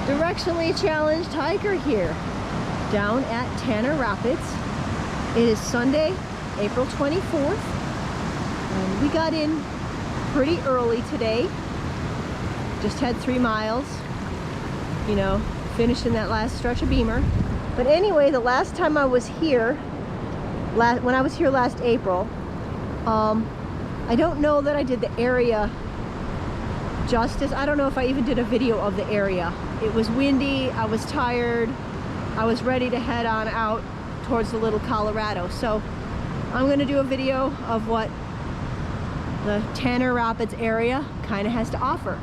directionally challenged hiker here down at Tanner Rapids. It is Sunday, April 24th. And we got in pretty early today. Just had 3 miles, you know, finishing that last stretch of Beamer. But anyway, the last time I was here, when I was here last April, I don't know that I did the area justice. I don't know if I even did a video of the area. It was windy, I was tired, I was ready to head on out towards the Little Colorado. So I'm going to do a video of what the Tanner Rapids area kind of has to offer.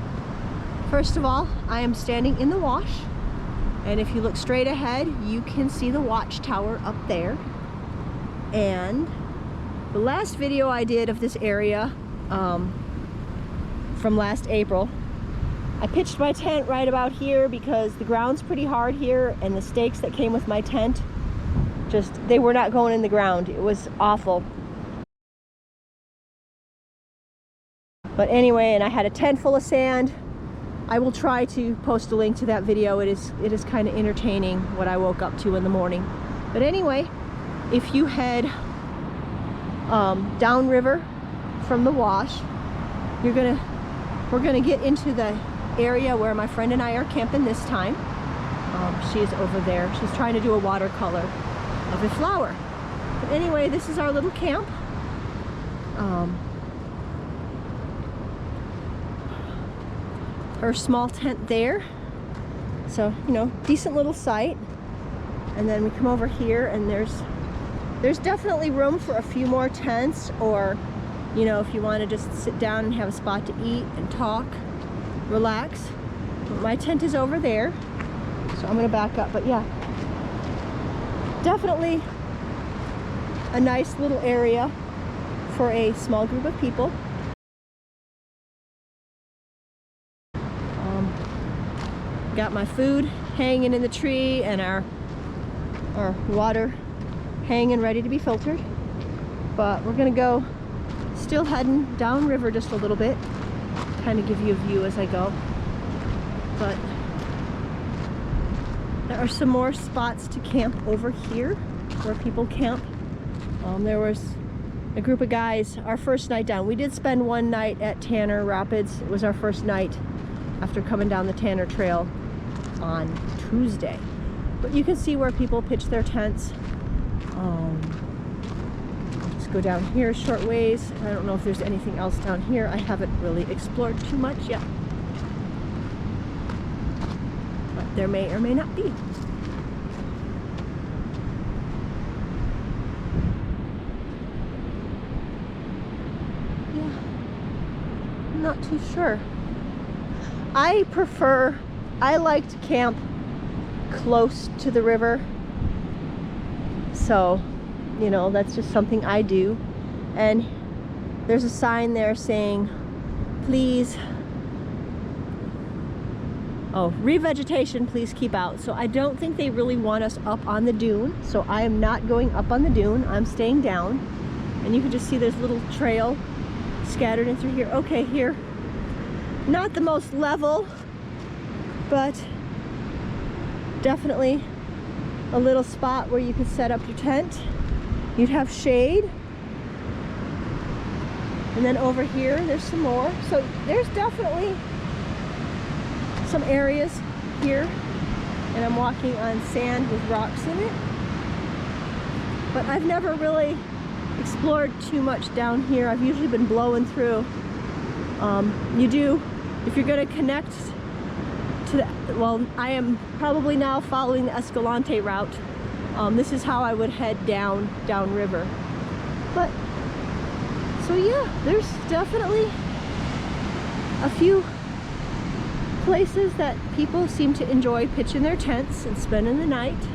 First of all, I am standing in the wash, and if you look straight ahead, you can see the watchtower up there. And the last video I did of this area from last April, I pitched my tent right about here because the ground's pretty hard here, and the stakes that came with my tent, they were not going in the ground. It was awful. But anyway, and I had a tent full of sand. I will try to post a link to that video. It is kind of entertaining what I woke up to in the morning. But anyway, if you head downriver from the wash, we're gonna get into the area where my friend and I are camping this time. She is over there. She's trying to do a watercolor of a flower. But anyway, this is our little camp. Her small tent there. So, you know, decent little site. And then we come over here, and there's definitely room for a few more tents, or, you know, if you want to just sit down and have a spot to eat and talk, relax. But my tent is over there, so I'm going to back up. But yeah, definitely a nice little area for a small group of people. Got my food hanging in the tree, and our water hanging ready to be filtered. But we're gonna go, still heading downriver just a little bit, kind of give you a view as I go. But there are some more spots to camp over here where people camp. There was a group of guys, our first night down. We did spend one night at Tanner Rapids. It was our first night after coming down the Tanner Trail on Tuesday. But you can see where people pitch their tents. Let's go down here a short ways. I don't know if there's anything else down here. I haven't really explored too much yet, but there may or may not be. Yeah, I'm not too sure. I like to camp close to the river, so, you know, that's just something I do. And there's a sign there saying, please, revegetation, please keep out. So I don't think they really want us up on the dune, so I am not going up on the dune. I'm staying down, and you can just see there's a little trail scattered in through here. Okay, here, not the most level, but definitely a little spot where you could set up your tent. You'd have shade. And then over here, there's some more. So there's definitely some areas here. And I'm walking on sand with rocks in it. But I've never really explored too much down here. I've usually been blowing through. You do, if you're going to connect to the, well, I am probably now following the Escalante route. This is how I would head downriver. But so yeah, there's definitely a few places that people seem to enjoy pitching their tents and spending the night.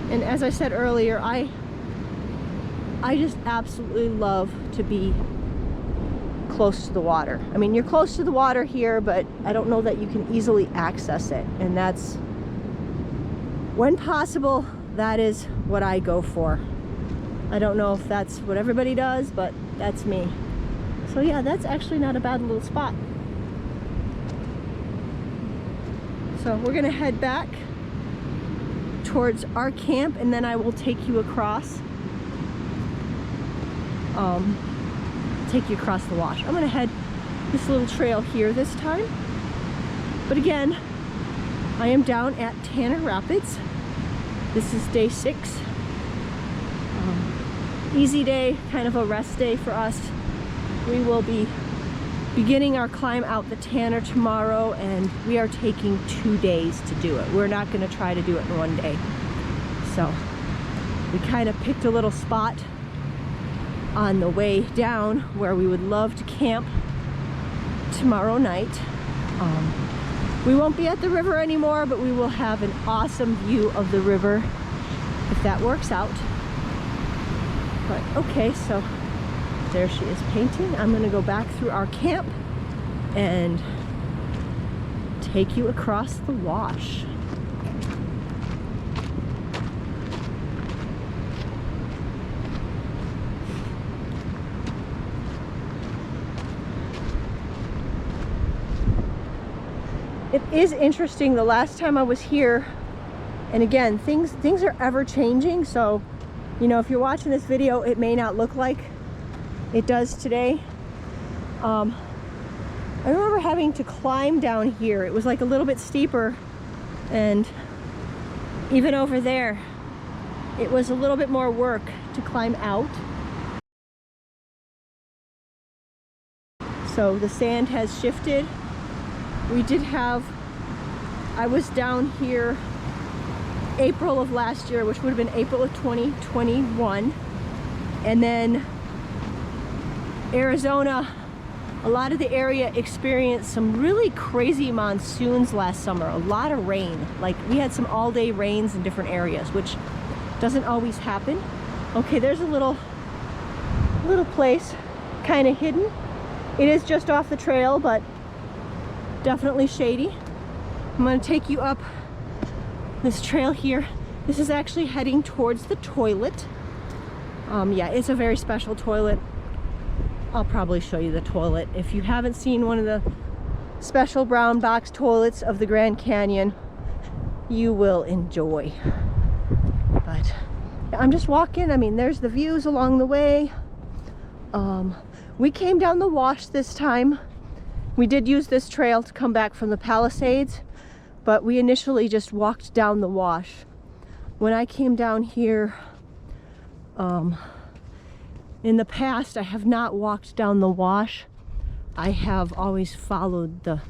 And as I said earlier, I just absolutely love to be close to the water. I mean, you're close to the water here, but I don't know that you can easily access it. And that's, when possible, that is what I go for. I don't know if that's what everybody does, but that's me. So yeah, that's actually not a bad little spot. So we're gonna head back towards our camp, and then I will take you across the wash. I'm gonna head this little trail here this time, but again, I am down at Tanner Rapids. This is day 6. Easy day, kind of a rest day for us. We will be beginning our climb out the Tanner tomorrow, and we are taking 2 days to do it. We're not going to try to do it in 1 day. So we kind of picked a little spot on the way down where we would love to camp tomorrow night. We won't be at the river anymore, but we will have an awesome view of the river if that works out. But okay, so there she is painting. I'm gonna go back through our camp and take you across the wash. It is interesting, the last time I was here, and again, things are ever changing, so you know, if you're watching this video, it may not look like it does today. I remember having to climb down here. It was like a little bit steeper, and even over there it was a little bit more work to climb out. So the sand has shifted. I was down here April of last year, which would have been April of 2021, and then Arizona, a lot of the area experienced some really crazy monsoons last summer. A lot of rain, like we had some all-day rains in different areas, which doesn't always happen. Okay, there's a little place kind of hidden. It is just off the trail, but definitely shady. I'm going to take you up this trail here. This is actually heading towards the toilet. Yeah, it's a very special toilet. I'll probably show you the toilet. If you haven't seen one of the special brown box toilets of the Grand Canyon, you will enjoy. But I'm just walking. I mean, there's the views along the way. We came down the wash this time. We did use this trail to come back from the Palisades, but we initially just walked down the wash. When I came down here, in the past, I have not walked down the wash. I have always followed the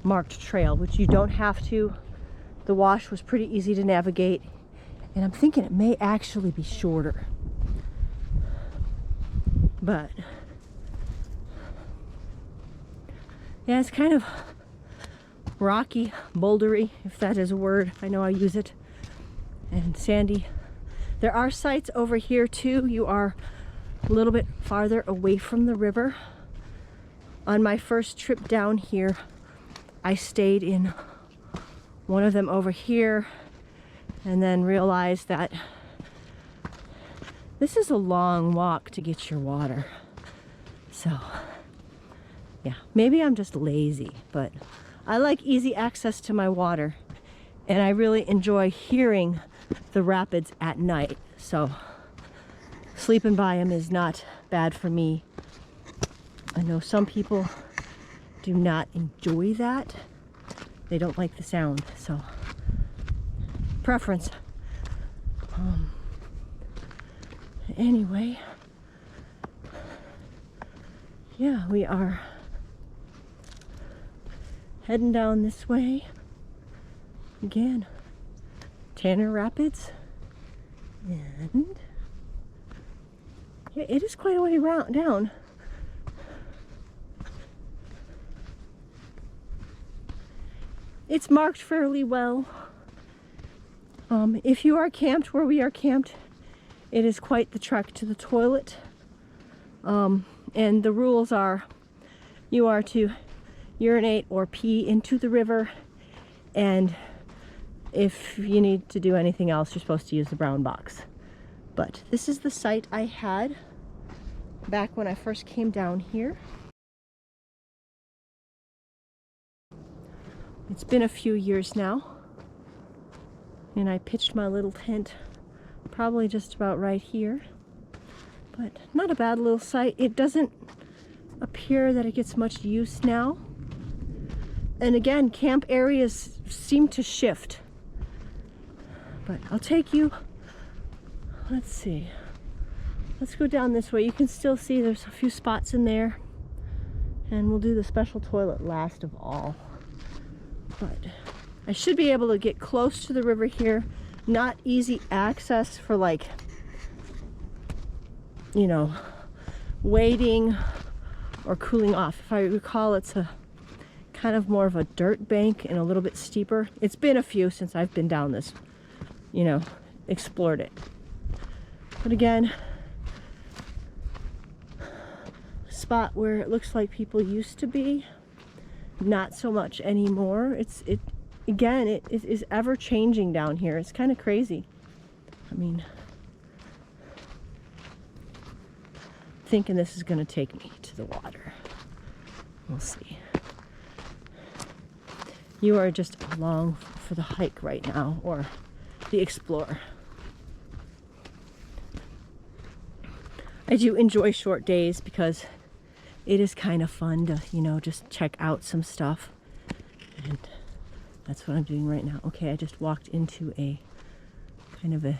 marked trail, which you don't have to. The wash was pretty easy to navigate, and I'm thinking it may actually be shorter. But yeah, it's kind of rocky, bouldery, if that is a word. I know I use it. And sandy. There are sites over here too. You are a little bit farther away from the river. On my first trip down here, I stayed in one of them over here and then realized that this is a long walk to get your water. So yeah, maybe I'm just lazy, but I like easy access to my water, and I really enjoy hearing the rapids at night. So sleeping by them is not bad for me. I know some people do not enjoy that. They don't like the sound, so preference. Anyway, yeah, we are heading down this way again. Tanner Rapids, and yeah, it is quite a way down. It's marked fairly well. If you are camped where we are camped, it is quite the trek to the toilet. And the rules are you are to urinate or pee into the river, and if you need to do anything else, you're supposed to use the brown box. But this is the site I had back when I first came down here. It's been a few years now, and I pitched my little tent probably just about right here, but not a bad little site. It doesn't appear that it gets much use now. And again, camp areas seem to shift. But I'll take you, let's see. Let's go down this way. You can still see there's a few spots in there. And we'll do the special toilet last of all. But I should be able to get close to the river here. Not easy access for, like, you know, wading or cooling off. If I recall, it's a kind of more of a dirt bank and a little bit steeper. It's been a few since I've been down this, you know, explored it. But again, a spot where it looks like people used to be, not so much anymore. It is ever changing down here. It's kind of crazy. I mean, thinking this is going to take me to the water. We'll see. You are just along for the hike right now, or the explore. I do enjoy short days because it is kind of fun to, you know, just check out some stuff. And that's what I'm doing right now. Okay, I just walked into a kind of a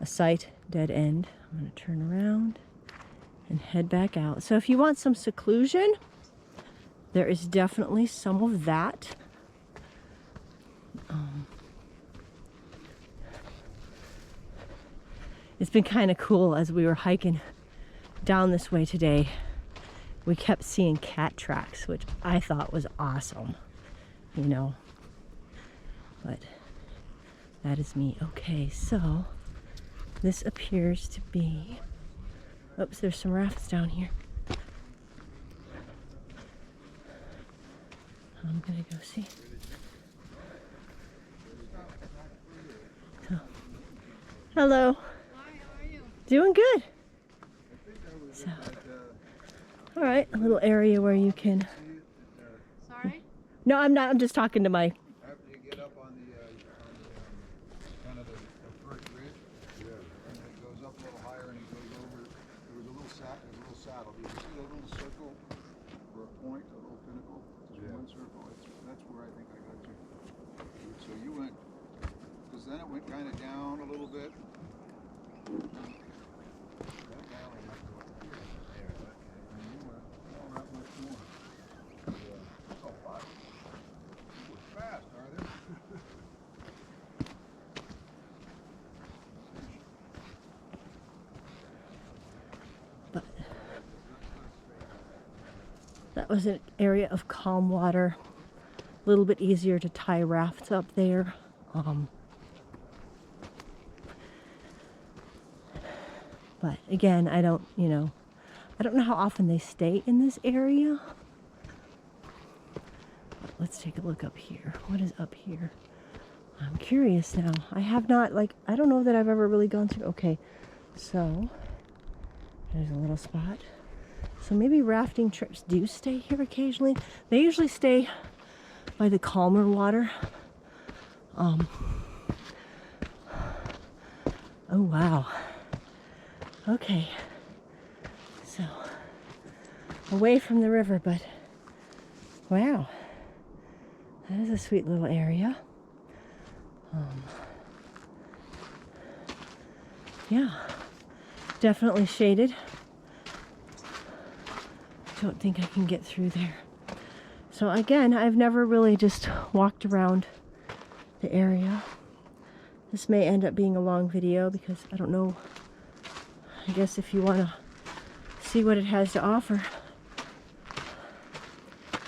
site, dead end. I'm going to turn around and head back out. So if you want some seclusion, there is definitely some of that. It's been kind of cool as we were hiking down this way today. We kept seeing cat tracks, which I thought was awesome, you know. But that is me. Okay, so this appears to be, oops, there's some rafts down here. I'm gonna go see. So, hello. Doing good. So, all right, a little area where you can. Sorry? No, I'm not. I'm just talking to my. After you get up on the kind of the first ridge, and it goes up a little higher and it goes over. There was a little saddle. You see a little circle or a point, a little pinnacle? Just one circle. That's where I think I got you. So you went, because then it went kind of down a little bit. That was an area of calm water. A little bit easier to tie rafts up there. But again, I don't know how often they stay in this area. But let's take a look up here. What is up here? I'm curious now. I have not, I don't know that I've ever really gone through. Okay, so there's a little spot. So maybe rafting trips do stay here occasionally. They usually stay by the calmer water. Oh wow. Okay. So away from the river, but wow. That is a sweet little area. Yeah. Definitely shaded. Don't think I can get through there. So again, I've never really just walked around the area. This may end up being a long video because I don't know. I guess if you want to see what it has to offer,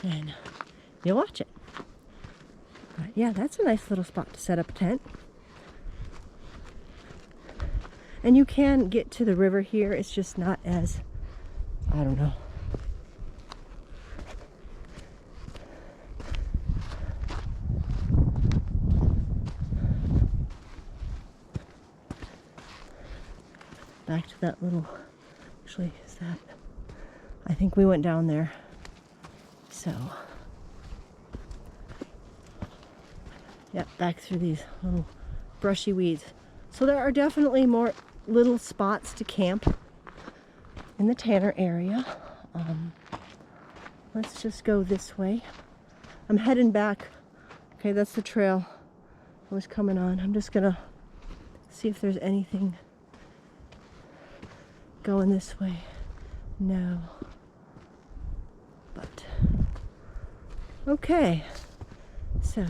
then you'll watch it. But yeah, that's a nice little spot to set up a tent. And you can get to the river here. It's just not as, I don't know. Back to that little, actually, is that, I think we went down there. So, Yeah, back through these little brushy weeds. So there are definitely more little spots to camp in the Tanner area. Let's just go this way. I'm heading back. Okay, that's the trail I was coming on. I'm just gonna see if there's anything going this way. No. But, okay. So,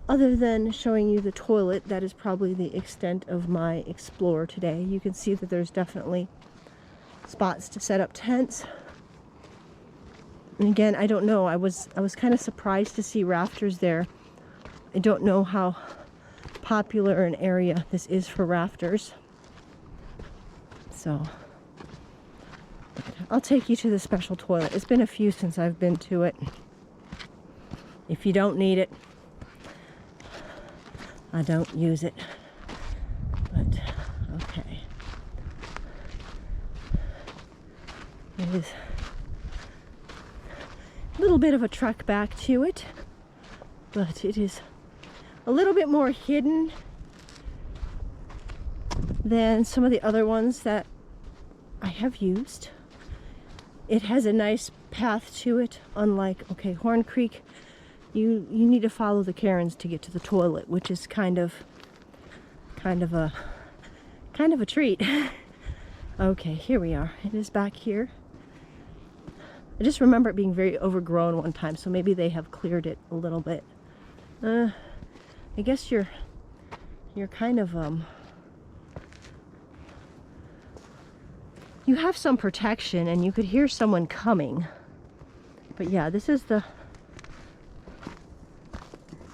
other than showing you the toilet, that is probably the extent of my explore today. You can see that there's definitely spots to set up tents. And again, I don't know. I was kind of surprised to see rafters there. I don't know how popular an area this is for rafters. So, I'll take you to the special toilet. It's been a few since I've been to it. If you don't need it, I don't use it. But, okay. It is a little bit of a trek back to it, but it is a little bit more hidden than some of the other ones that I have used. It has a nice path to it, unlike, okay, Horn Creek, you need to follow the cairns to get to the toilet, which is kind of a treat. Okay, here we are. It is back here. I just remember it being very overgrown one time, so maybe they have cleared it a little bit. I guess you're kind of you have some protection and you could hear someone coming. But yeah, this is the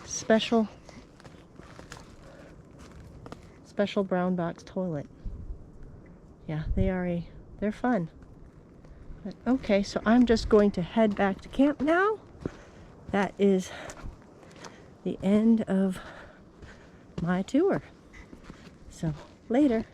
special brown box toilet. Yeah, they're fun. But, okay, so I'm just going to head back to camp now. That is the end of my tour. So, later.